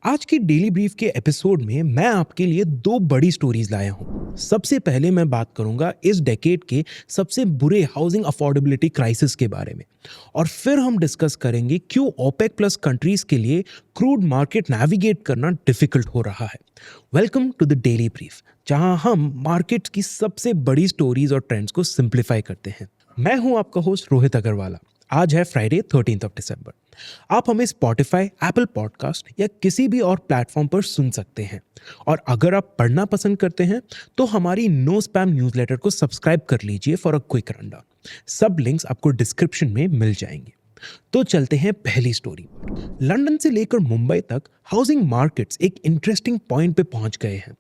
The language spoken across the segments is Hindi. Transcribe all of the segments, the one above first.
आज की डेली ब्रीफ के एपिसोड में मैं आपके लिए दो बड़ी स्टोरीज लाया हूँ। सबसे पहले मैं बात करूंगा इस डेकेड के सबसे बुरे हाउसिंग अफोर्डेबिलिटी क्राइसिस के बारे में, और फिर हम डिस्कस करेंगे क्यों ओपेक प्लस कंट्रीज के लिए क्रूड मार्केट नेविगेट करना डिफिकल्ट हो रहा है। Welcome to the daily brief, जहां हम मार्केट की सबसे बड़ी स्टोरीज और ट्रेंड्स को सिंप्लीफाई करते हैं। मैं हूं आपका होस्ट रोहित अग्रवाला। आज है फ्राइडे 13 दिसंबर। आप हमें स्पॉटिफाई, एप्पल पॉडकास्ट या किसी भी और प्लेटफॉर्म पर सुन सकते हैं। और अगर आप पढ़ना पसंद करते हैं तो हमारी नो स्पैम न्यूज़लेटर को सब्सक्राइब कर लीजिए फॉर अ क्विक रनडाउन। सब लिंक्स आपको डिस्क्रिप्शन में मिल जाएंगे। तो चलते हैं पहली स्टोरी। लंदन से लेकर मुंबई तक हाउसिंग मार्केट्स एक इंटरेस्टिंग पॉइंट पे पहुंच गए हैं।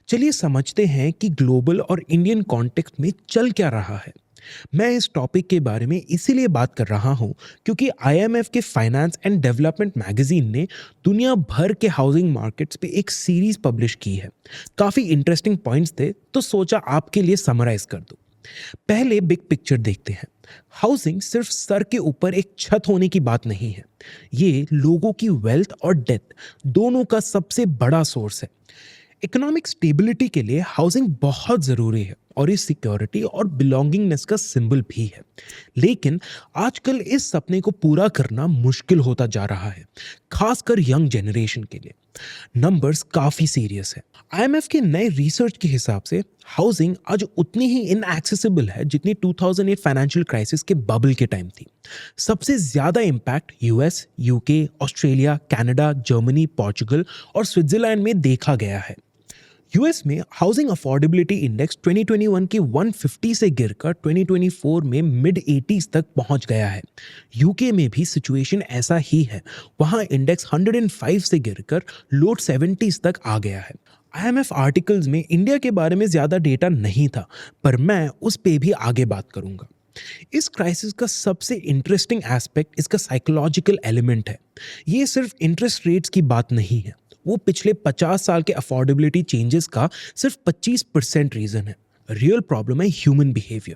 चलिए समझते हैं कि ग्लोबल और इंडियन कॉन्टेक्स्ट में चल क्या रहा है। मैं इस टॉपिक के बारे में इसीलिए बात कर रहा हूं क्योंकि आईएमएफ के फाइनेंस एंड डेवलपमेंट मैगजीन ने दुनिया भर के हाउसिंग मार्केट्स पे एक सीरीज पब्लिश की है। काफ़ी इंटरेस्टिंग पॉइंट्स थे, तो सोचा आपके लिए समराइज कर दूं। पहले बिग पिक्चर देखते हैं। हाउसिंग सिर्फ सर के ऊपर एक छत होने की बात नहीं है, ये लोगों की वेल्थ और डेथ दोनों का सबसे बड़ा सोर्स है। इकोनॉमिक स्टेबिलिटी के लिए हाउसिंग बहुत ज़रूरी है और इस सिक्योरिटी और बिलोंगिंगनेस का सिंबल भी है। लेकिन आजकल इस सपने को पूरा करना मुश्किल होता जा रहा है, खासकर यंग जनरेशन के लिए। नंबर्स काफ़ी सीरियस है। आईएमएफ के नए रिसर्च के हिसाब से हाउसिंग आज उतनी ही इनएक्सेसिबल है जितनी 2008 फाइनेंशियल क्राइसिस के बबल के टाइम थी। सबसे ज़्यादा impact US, UK, Australia, Canada, Germany, Portugal और स्विट्जरलैंड में देखा गया है। यूएस में हाउसिंग अफोर्डेबिलिटी इंडेक्स 2021 के 150 से गिरकर 2024 में मिड 80s तक पहुंच गया है। यूके में भी सिचुएशन ऐसा ही है, वहां इंडेक्स 105 से गिरकर लो 70s तक आ गया है। आईएमएफ आर्टिकल्स में इंडिया के बारे में ज़्यादा डेटा नहीं था, पर मैं उस पे भी आगे बात करूंगा। इस क्राइसिस का सबसे इंटरेस्टिंग एस्पेक्ट इसका साइकोलॉजिकल एलिमेंट है। ये सिर्फ इंटरेस्ट रेट्स की बात नहीं है, वो पिछले 50 साल के अफोर्डेबिलिटी चेंजेस का सिर्फ 25% रीजन है। रियल प्रॉब्लम है ह्यूमन बिहेवियर।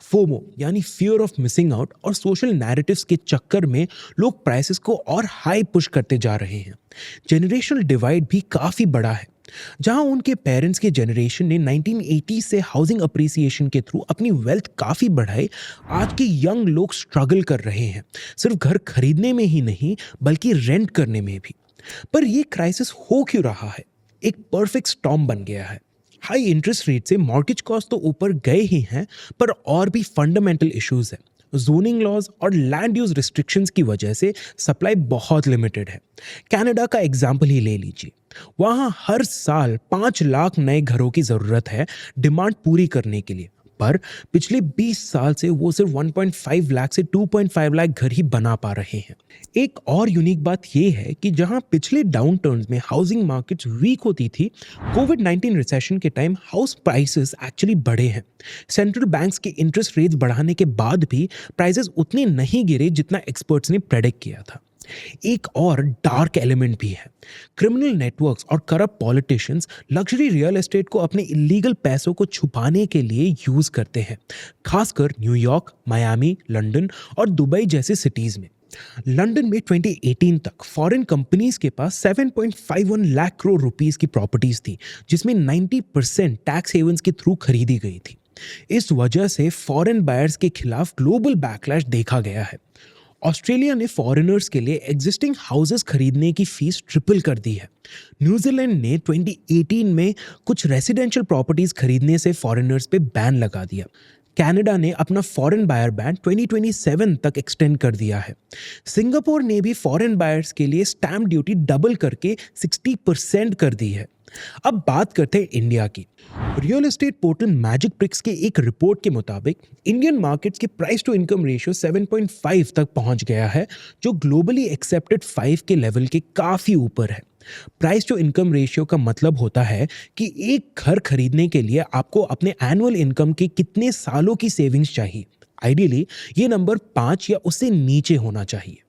फोमो यानी फियर ऑफ मिसिंग आउट और सोशल नैरेटिव्स के चक्कर में लोग प्राइसेस को और हाई पुश करते जा रहे हैं। जनरेशनल डिवाइड भी काफ़ी बड़ा है। जहां उनके पेरेंट्स के जनरेशन ने 1980 से हाउसिंग अप्रिसिएशन के थ्रू अपनी वेल्थ काफ़ी बढ़ाई, आज के यंग लोग स्ट्रगल कर रहे हैं, सिर्फ घर खरीदने में ही नहीं बल्कि रेंट करने में भी। पर ये क्राइसिस हो क्यों रहा है? एक परफेक्ट स्टॉर्म बन गया है। हाई इंटरेस्ट रेट से मॉर्गेज कॉस्ट तो ऊपर गए ही हैं, पर और भी फंडामेंटल इश्यूज हैं। जोनिंग लॉज और लैंड यूज रिस्ट्रिक्शंस की वजह से सप्लाई बहुत लिमिटेड है। कनाडा का एग्जाम्पल ही ले लीजिए। वहाँ हर साल 5 लाख नए घरों की ज़रूरत है डिमांड पूरी करने के लिए, पर पिछले 20 साल से वो सिर्फ 1.5 लाख से 2.5 लाख घर ही बना पा रहे हैं। एक और यूनिक बात ये है कि जहां पिछले डाउन टर्न्स में हाउसिंग मार्केट्स वीक होती थी, कोविड-19 रिसेशन के टाइम हाउस प्राइसेस एक्चुअली बढ़े हैं। सेंट्रल बैंक्स के इंटरेस्ट रेट्स बढ़ाने के बाद भी प्राइसेस उतने नहीं गिरे जितना एक्सपर्ट्स ने प्रेडिक्ट किया था। एक और डार्क एलिमेंट भी है। क्रिमिनल नेटवर्क्स और corrupt politicians luxury real estate को अपने इलीगल पैसों को छुपाने के लिए यूज करते हैं, खासकर न्यूयॉर्क, मायामी, लंदन और दुबई जैसे सिटीज में। लंदन में 2018 तक फॉरेन कंपनीज के पास 7.51 लाख करोड़ रुपीस की प्रॉपर्टीज थी, जिसमें 90% टैक्स हेवंस के थ्रू खरीदी गई थी। इस वजह से फॉरेन बायर्स के खिलाफ ग्लोबल बैकलैश देखा गया है। ऑस्ट्रेलिया ने फॉरेनर्स के लिए एग्जिस्टिंग हाउसेस खरीदने की फीस ट्रिपल कर दी है। न्यूजीलैंड ने 2018 में कुछ रेसिडेंशियल प्रॉपर्टीज खरीदने से फॉरेनर्स पे बैन लगा दिया। कनाडा ने अपना फॉरेन बायर बैन 2027 तक एक्सटेंड कर दिया है। सिंगापुर ने भी फॉरेन बायर्स के लिए स्टैम्प ड्यूटी डबल करके 60% कर दी है। अब बात करते हैं इंडिया की। Real estate portal magic bricks के एक रिपोर्ट के मुताबिक इंडियन मार्केट्स के प्राइस टू इनकम रेशियो 7.5 तक पहुंच गया है, जो ग्लोबली एक्सेप्टेड 5 के लेवल के काफ़ी ऊपर है। प्राइस टू इनकम रेशियो का मतलब होता है कि एक घर खरीदने के लिए आपको अपने एनुअल इनकम के कितने सालों की सेविंग्स चाहिए। आइडियली ये नंबर 5 या उससे नीचे होना चाहिए।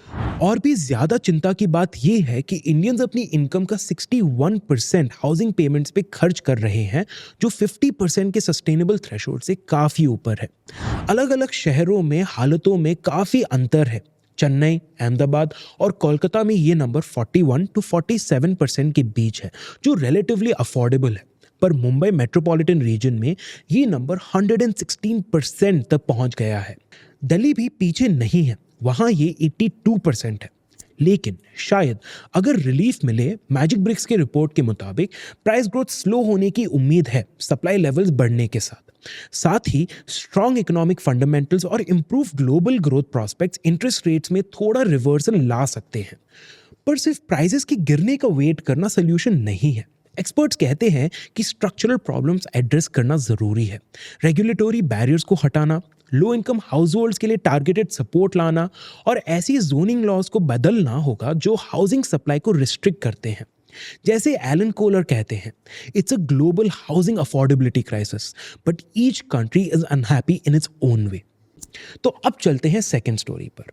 और भी ज्यादा चिंता की बात यह है कि इंडियंस अपनी इनकम का 61% हाउसिंग पेमेंट्स पे खर्च कर रहे हैं, जो 50% के सस्टेनेबल थ्रेशोल्ड से काफी ऊपर है। अलग अलग शहरों में हालतों में काफी अंतर है। चेन्नई, अहमदाबाद और कोलकाता में ये नंबर 41 to 47% के बीच है, जो रिलेटिवली अफोर्डेबल है। पर मुंबई मेट्रोपॉलिटन रीजन में ये नंबर 116% तक पहुंच गया है। दिल्ली भी पीछे नहीं है, वहां ये 82% है। लेकिन शायद अगर रिलीफ मिले, मैजिक ब्रिक्स के रिपोर्ट के मुताबिक प्राइस ग्रोथ स्लो होने की उम्मीद है सप्लाई लेवल्स बढ़ने के साथ ही स्ट्रॉन्ग इकोनॉमिक फंडामेंटल्स और improve global growth prospects interest rates में थोड़ा रिवर्सल ला सकते हैं। पर सिर्फ प्राइसेस के गिरने का वेट करना सोल्यूशन नहीं है। एक्सपर्ट्स कहते हैं कि स्ट्रक्चरल प्रॉब्लम्स एड्रेस करना जरूरी है। रेगुलेटरी बैरियर्स को हटाना, लो इनकम हाउसहोल्ड्स के लिए टारगेटेड सपोर्ट लाना और ऐसी जोनिंग लॉज को बदलना होगा जो हाउसिंग सप्लाई को रिस्ट्रिक्ट करते हैं। जैसे एलन कोलर कहते हैं, it's a global housing affordability crisis, but each country is unhappy in its own way. तो अब चलते हैं सेकेंड स्टोरी पर।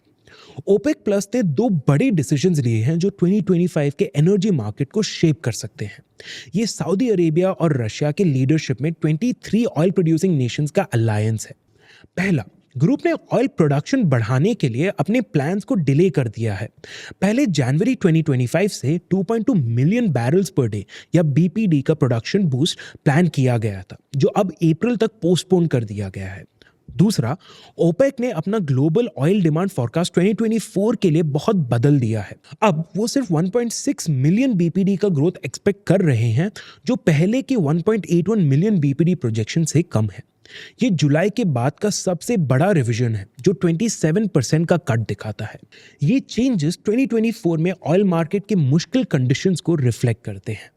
ओपेक प्लस ने दो बड़े डिसीजंस लिए हैं जो 2025 के एनर्जी मार्केट को शेप कर सकते हैं। ये सऊदी अरेबिया और रशिया के लीडरशिप में 23 ऑयल प्रोड्यूसिंग नेशंस का अलायंस है। पहला, ग्रुप ने ऑयल प्रोडक्शन बढ़ाने के लिए अपने प्लान्स को डिले कर दिया है। पहले जनवरी 2025 से 2.2 मिलियन बैरल्स पर डे या बीपीडी का प्रोडक्शन बूस्ट प्लान किया गया था, जो अब अप्रैल तक पोस्टपोन कर दिया गया है। दूसरा, ओपेक ने अपना ग्लोबल ऑयल डिमांड फॉरकास्ट 2024 के लिए बहुत बदल दिया है। अब वो सिर्फ 1.6 मिलियन बीपीडी का ग्रोथ एक्सपेक्ट कर रहे हैं, जो पहले के 1.81 मिलियन बीपीडी प्रोजेक्शन से कम है। ये जुलाई के बाद का सबसे बड़ा रिवीजन है, जो 27% का कट दिखाता है। ये चेंजेस 2024 में ऑयल मार्केट के मुश्किल कंडीशंस को रिफ्लेक्ट करते हैं।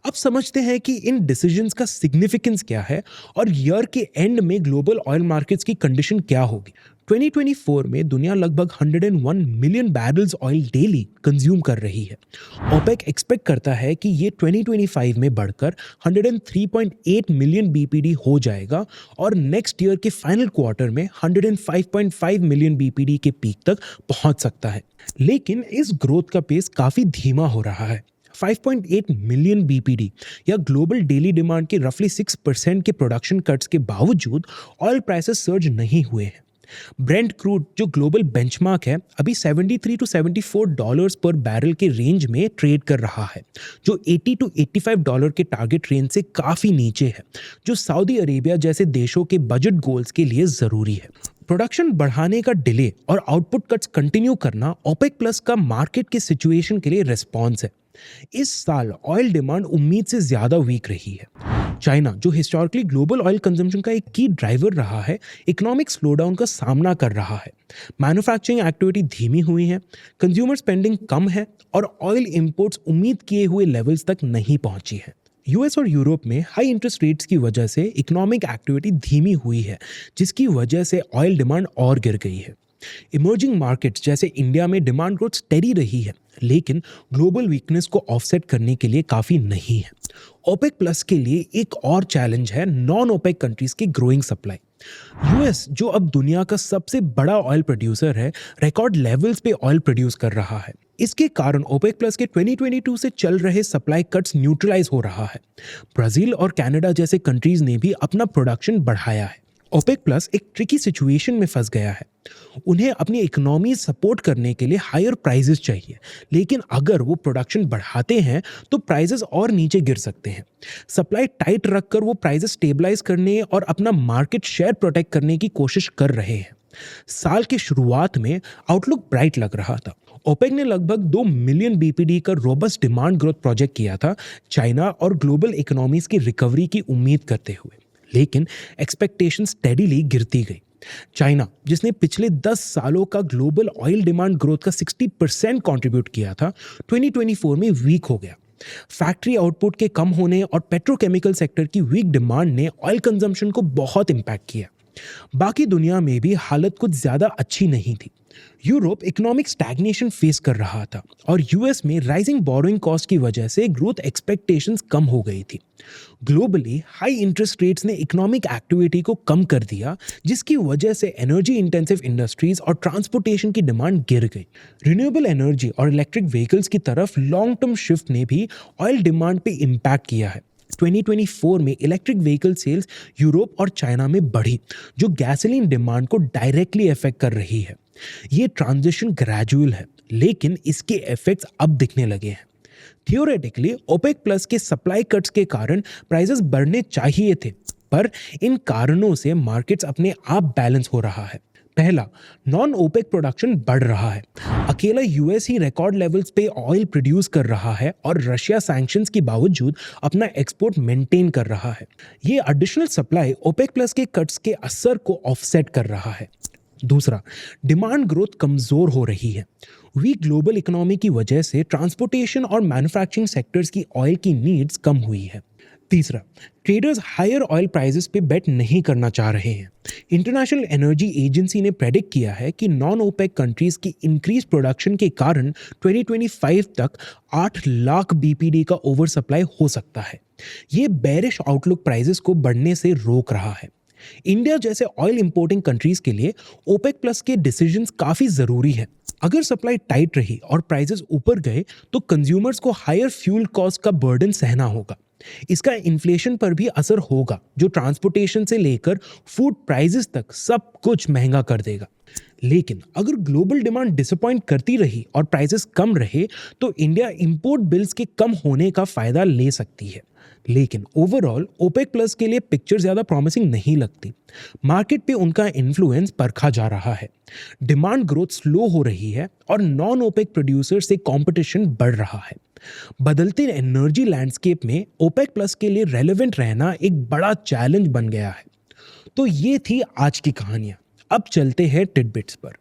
अब समझते हैं कि इन डिसीजंस का सिग्निफिकेंस क्या है और ईयर के एंड में ग्लोबल ऑयल मार्केट्स की कंडीशन क्या होगी। 2024 में दुनिया लगभग 101 million barrels oil daily consume कर रही है। ओपेक एक्सपेक्ट करता है कि ये 2025 में बढ़कर 103.8 मिलियन बीपीडी हो जाएगा और नेक्स्ट ईयर के फाइनल क्वार्टर में 105.5 मिलियन बीपीडी के पीक तक पहुंच सकता है। लेकिन इस ग्रोथ का पेस काफी धीमा हो रहा है। 5.8 मिलियन बीपीडी या ग्लोबल डेली डिमांड के रफली 6% के प्रोडक्शन कट्स के बावजूद ऑयल प्राइसेस सर्ज नहीं हुए हैं। ब्रेंट क्रूड, जो ग्लोबल बेंचमार्क है, अभी 73 to 74 डॉलर्स पर बैरल के रेंज में ट्रेड कर रहा है, जो 80 to 85 डॉलर के टारगेट रेंज से काफ़ी नीचे है, जो सऊदी अरेबिया जैसे देशों के बजट गोल्स के लिए ज़रूरी है। प्रोडक्शन बढ़ाने का डिले और आउटपुट कट्स कंटिन्यू करना ओपेक प्लस का मार्केट के सिचुएशन के लिए रिस्पॉन्स है। इस साल ऑयल डिमांड उम्मीद से ज्यादा वीक रही है। चाइना, जो हिस्टोरिकली ग्लोबल ऑयल कंजम्पशन का एक की ड्राइवर रहा है, इकोनॉमिक स्लोडाउन का सामना कर रहा है। मैन्युफैक्चरिंग एक्टिविटी धीमी हुई है, कंज्यूमर स्पेंडिंग कम है और ऑयल इंपोर्ट्स उम्मीद किए हुए लेवल्स तक नहीं पहुंची है। यूएस और यूरोप में हाई इंटरेस्ट रेट्स की वजह से इकोनॉमिक एक्टिविटी धीमी हुई है, जिसकी वजह से ऑयल डिमांड और गिर गई है। इमर्जिंग मार्केट्स जैसे इंडिया में डिमांड ग्रोथ स्टेडी रही है, लेकिन ग्लोबल वीकनेस को ऑफसेट करने के लिए काफ़ी नहीं है। ओपेक प्लस के लिए एक और चैलेंज है नॉन ओपेक कंट्रीज की ग्रोइंग सप्लाई। यूएस, जो अब दुनिया का सबसे बड़ा ऑयल प्रोड्यूसर है, रिकॉर्ड लेवल्स पे ऑयल प्रोड्यूस कर रहा है। इसके कारण ओपेक प्लस के 2022 से चल रहे सप्लाई कट्स न्यूट्रलाइज हो रहा है। ब्राजील और कनाडा जैसे कंट्रीज ने भी अपना प्रोडक्शन बढ़ाया है। ओपेक प्लस एक ट्रिकी सिचुएशन में फंस गया है। उन्हें अपनी इकोनॉमी सपोर्ट करने के लिए हायर प्राइसेस चाहिए, लेकिन अगर वो प्रोडक्शन बढ़ाते हैं तो प्राइसेस और नीचे गिर सकते हैं। सप्लाई टाइट रखकर वो प्राइसेस स्टेबलाइज करने और अपना मार्केट शेयर प्रोटेक्ट करने की कोशिश कर रहे हैं। साल की शुरुआत में आउटलुक ब्राइट लग रहा था। ओपेक ने लगभग 2 मिलियन बीपीडी का रोबस्ट डिमांड ग्रोथ प्रोजेक्ट किया था, चाइना और ग्लोबल इकोनॉमीज की रिकवरी की उम्मीद करते हुए। लेकिन एक्सपेक्टेशन स्टेडीली गिरती गई। चाइना, जिसने पिछले 10 सालों का ग्लोबल ऑयल डिमांड ग्रोथ का 60% कंट्रीब्यूट किया था, 2024 में वीक हो गया। फैक्ट्री आउटपुट के कम होने और पेट्रोकेमिकल सेक्टर की वीक डिमांड ने ऑयल कंजम्पशन को बहुत इम्पैक्ट किया। बाकी दुनिया में भी हालत कुछ ज़्यादा अच्छी नहीं थी। यूरोप इकोनॉमिक स्टैग्नेशन फेस कर रहा था और यूएस में राइजिंग बोरोइंग कॉस्ट की वजह से ग्रोथ एक्सपेक्टेशंस कम हो गई थी। ग्लोबली हाई इंटरेस्ट रेट्स ने इकोनॉमिक एक्टिविटी को कम कर दिया, जिसकी वजह से एनर्जी इंटेंसिव इंडस्ट्रीज और ट्रांसपोर्टेशन की डिमांड गिर गई। रिन्यूएबल एनर्जी और इलेक्ट्रिक व्हीकल्स की तरफ लॉन्ग टर्म शिफ्ट ने भी ऑयल डिमांड पे इम्पैक्ट किया है। 2024 में इलेक्ट्रिक व्हीकल सेल्स यूरोप और चाइना में बढ़ी, जो गैसोलीन डिमांड को डायरेक्टली अफेक्ट कर रही है। ये ट्रांजिशन ग्रेजुअल है, लेकिन इसके इफेक्ट्स अब दिखने लगे हैं। थियोरेटिकली ओपेक प्लस के सप्लाई कट्स के कारण प्राइसेस बढ़ने चाहिए थे, पर इन कारणों से मार्केट्स अपने आप बैलेंस हो रहा है। पहला, नॉन ओपेक प्रोडक्शन बढ़ रहा है। अकेला यूएस ही रिकॉर्ड लेवल्स पे ऑयल प्रोड्यूस कर रहा है और रशिया सैंक्शंस के बावजूद अपना एक्सपोर्ट मेंटेन कर रहा है। ये एडिशनल सप्लाई ओपेक प्लस के कट्स के असर को ऑफसेट कर रहा है। दूसरा, डिमांड ग्रोथ कमजोर हो रही है। वीक ग्लोबल इकोनॉमी की वजह से ट्रांसपोर्टेशन और मैन्युफैक्चरिंग सेक्टर्स की ऑयल की नीड्स कम हुई है। तीसरा, ट्रेडर्स हायर ऑयल प्राइसेस पे बेट नहीं करना चाह रहे हैं। इंटरनेशनल एनर्जी एजेंसी ने प्रेडिक्ट किया है कि नॉन ओपेक कंट्रीज की इंक्रीज प्रोडक्शन के कारण 2025 तक 8 लाख बीपीडी का ओवर सप्लाई हो सकता है। ये बेरिश आउटलुक प्राइसेस को बढ़ने से रोक रहा है। इंडिया जैसे ऑयल इंपोर्टिंग कंट्रीज के लिए ओपेक प्लस के डिसीजंस काफी जरूरी है। अगर सप्लाई टाइट रही और प्राइसेस ऊपर गए तो कंज्यूमर्स को हायर फ्यूल कॉस्ट का बर्डन सहना होगा। इसका इन्फ्लेशन पर भी असर होगा, जो ट्रांसपोर्टेशन से लेकर फूड प्राइसेस तक सब कुछ महंगा कर देगा। लेकिन अगर ग्लोबल डिमांड डिसअपॉइंट करती रही और प्राइसेस कम रहे तो इंडिया इंपोर्ट बिल्स के कम होने का फायदा ले सकती है। लेकिन ओवरऑल ओपेक प्लस के लिए पिक्चर ज़्यादा प्रॉमिसिंग नहीं लगती। मार्केट पे उनका इन्फ्लुएंस परखा जा रहा है। डिमांड ग्रोथ स्लो हो रही है और नॉन ओपेक प्रोड्यूसर से कंपटीशन बढ़ रहा है। बदलते एनर्जी लैंडस्केप में ओपेक प्लस के लिए रेलेवेंट रहना एक बड़ा चैलेंज बन गया है। तो ये थी आज की कहानियाँ। अब चलते हैं टिडबिट्स पर।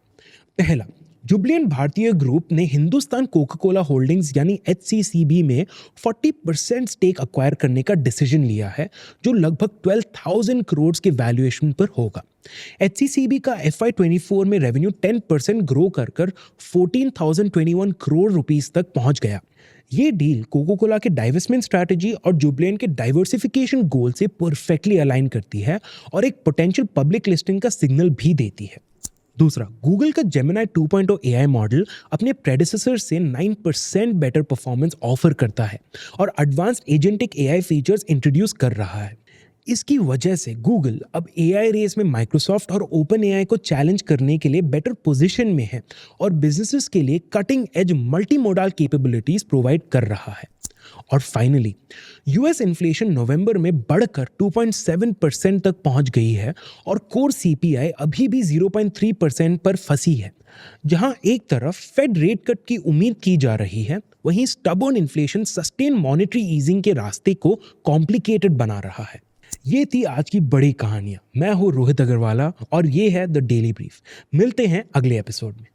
पहला, जुबिलेंट भारतीय ग्रुप ने हिंदुस्तान कोका कोला होल्डिंग्स यानी HCCB में 40% स्टेक अक्वायर करने का डिसीजन लिया है, जो लगभग 12,000 करोड़ के वैल्यूएशन पर होगा। HCCB का FY24 में रेवेन्यू 10% ग्रो कर 14,021 करोड़ रुपीस तक पहुंच गया। ये डील कोका कोला के डाइवेस्टमेंट स्ट्रैटेजी और जुबिलेंट के डाइवर्सिफिकेशन गोल से परफेक्टली अलाइन करती है और एक पोटेंशियल पब्लिक लिस्टिंग का सिग्नल भी देती है। दूसरा, गूगल का जेमिनी 2.0 AI मॉडल अपने प्रेडिसेसर से 9% बेटर परफॉर्मेंस ऑफर करता है और advanced agentic AI features introduce कर रहा है। इसकी वजह से गूगल अब AI रेस में माइक्रोसॉफ्ट और ओपन AI को चैलेंज करने के लिए बेटर पोजीशन में है और बिजनेसेस के लिए cutting edge multi modal capabilities provide कर रहा है। और फाइनली, यूएस इन्फ्लेशन नवंबर में बढ़कर 2.7% तक पहुंच गई है और कोर CPI अभी भी 0.3% पर फंसी है। जहां एक तरफ फेड रेट कट की उम्मीद की जा रही है, वहीं stubborn inflation sustain monetary easing के रास्ते को कॉम्प्लिकेटेड बना रहा है। ये थी आज की बड़ी कहानियां। मैं हूं रोहित अग्रवाला और ये है द डेली ब्रीफ। मिलते हैं अगले एपिसोड में।